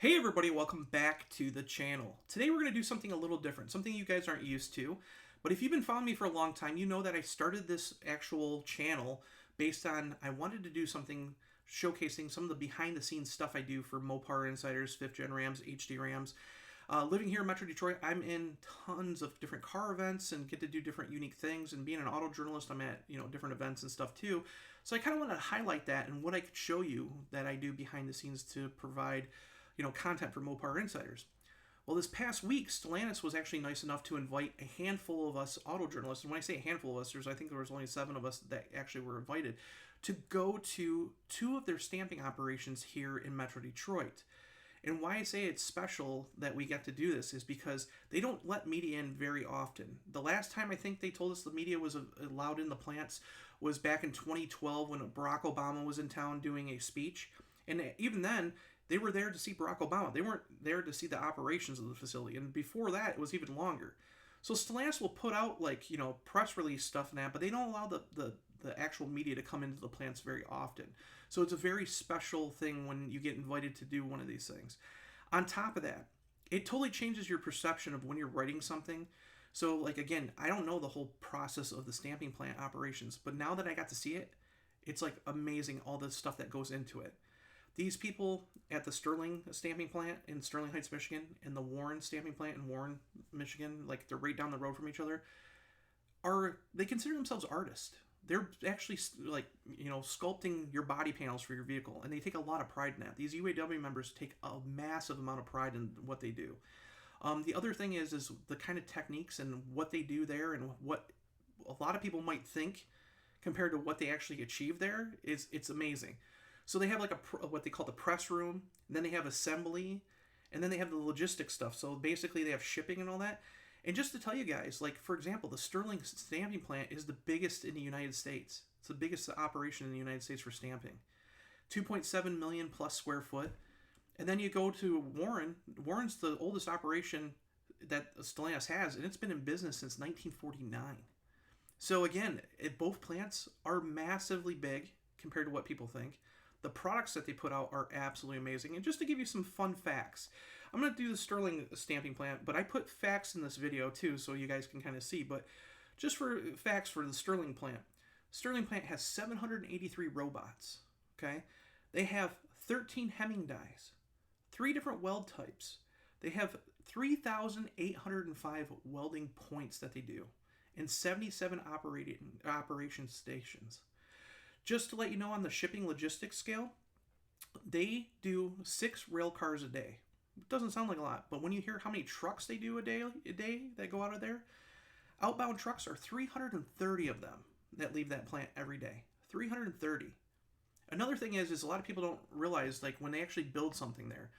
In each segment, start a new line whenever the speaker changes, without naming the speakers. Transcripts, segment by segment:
Hey everybody, welcome back to the channel. Today we're going to do something a little different, something you guys aren't used to. But if you've been following me for a long time, you know that I started this actual channel based on I wanted to do something showcasing some of the behind the scenes stuff I do for Mopar Insiders, 5th Gen Rams, HD Rams. Living here in Metro Detroit, I'm in tons of different car events and get to do different unique things. And being an auto journalist, I'm at different events and stuff too. So I kind of want to highlight that and what I could show you that I do behind the scenes to provide content for Mopar Insiders. Well, this past week, Stellantis was actually nice enough to invite a handful of us auto journalists, and when I say a handful of us, I think there was only 7 of us that actually were invited, to go to 2 of their stamping operations here in Metro Detroit. And why I say it's special that we get to do this is because they don't let media in very often. The last time I think they told us the media was allowed in the plants was back in 2012 when Barack Obama was in town doing a speech. And even then, they were there to see Barack Obama. They weren't there to see the operations of the facility. And before that, it was even longer. So Stellantis will put out press release stuff and that, but they don't allow the actual media to come into the plants very often. So it's a very special thing when you get invited to do one of these things. On top of that, it totally changes your perception of when you're writing something. So again, I don't know the whole process of the stamping plant operations, but now that I got to see it, it's amazing all the stuff that goes into it. These people at the Sterling stamping plant in Sterling Heights, Michigan, and the Warren stamping plant in Warren, Michigan, they're right down the road from each other, they consider themselves artists. They're actually sculpting your body panels for your vehicle, and they take a lot of pride in that. These UAW members take a massive amount of pride in what they do. The other thing is the kind of techniques and what they do there, and what a lot of people might think compared to what they actually achieve there it's amazing. So they have what they call the press room, and then they have assembly, and then they have the logistics stuff. So basically they have shipping and all that. And just to tell you guys, for example, the Sterling stamping plant is the biggest in the United States. It's the biggest operation in the United States for stamping. 2.7 million plus square foot. And then you go to Warren. Warren's the oldest operation that Stellantis has, and it's been in business since 1949. So again, both plants are massively big compared to what people think. The products that they put out are absolutely amazing. And just to give you some fun facts, I'm going to do the Sterling stamping plant, but I put facts in this video too so you guys can kind of see. But just for facts for the Sterling plant has 783 robots, okay? They have 13 hemming dies, 3 different weld types. They have 3,805 welding points that they do, and 77 operation stations. Just to let you know, on the shipping logistics scale, they do 6 rail cars a day. It doesn't sound like a lot, but when you hear how many trucks they do a day that go out of there, outbound trucks are 330 of them that leave that plant every day. 330. Another thing is a lot of people don't realize, when they actually build something there,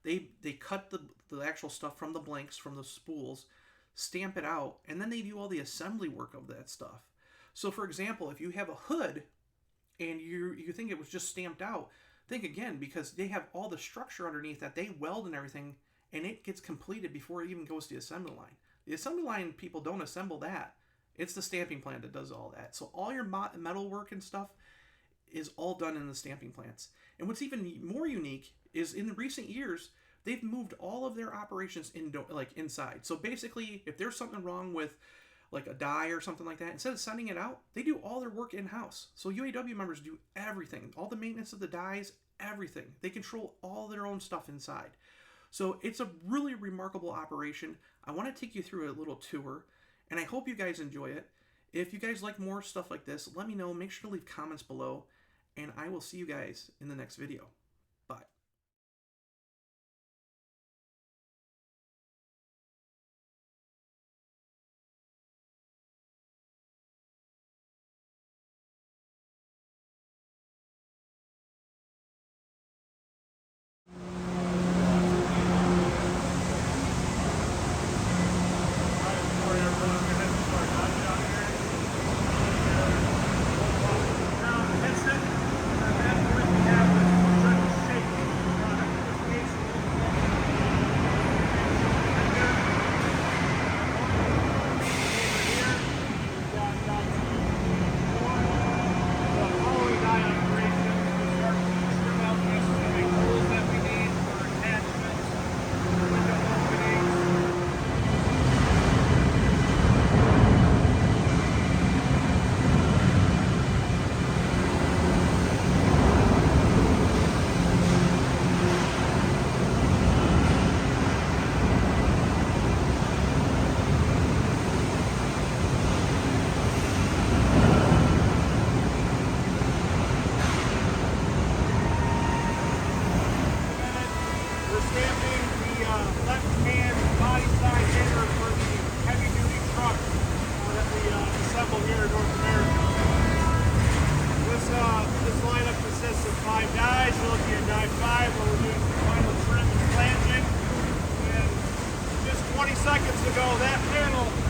they cut the actual stuff from the blanks, from the spools, stamp it out, and then they do all the assembly work of that stuff. So for example, if you have a hood and you think it was just stamped out, think again, because they have all the structure underneath that they weld and everything, and it gets completed before it even goes to the assembly line. The assembly line people don't assemble that. It's the stamping plant that does all that. So all your metal work and stuff is all done in the stamping plants. And what's even more unique is in recent years, they've moved all of their operations inside. So basically, if there's something wrong with a die or something like that, instead of sending it out, they do all their work in-house. So UAW members do everything, all the maintenance of the dies, everything. They control all their own stuff inside. So it's a really remarkable operation. I want to take you through a little tour, and I hope you guys enjoy it. If you guys like more stuff like this, let me know. Make sure to leave comments below, and I will see you guys in the next video. Bye.
Headset, and that we have Junkie shake. showed you in 9.5 where we're doing some final trim and flanging. And just 20 seconds ago, that panel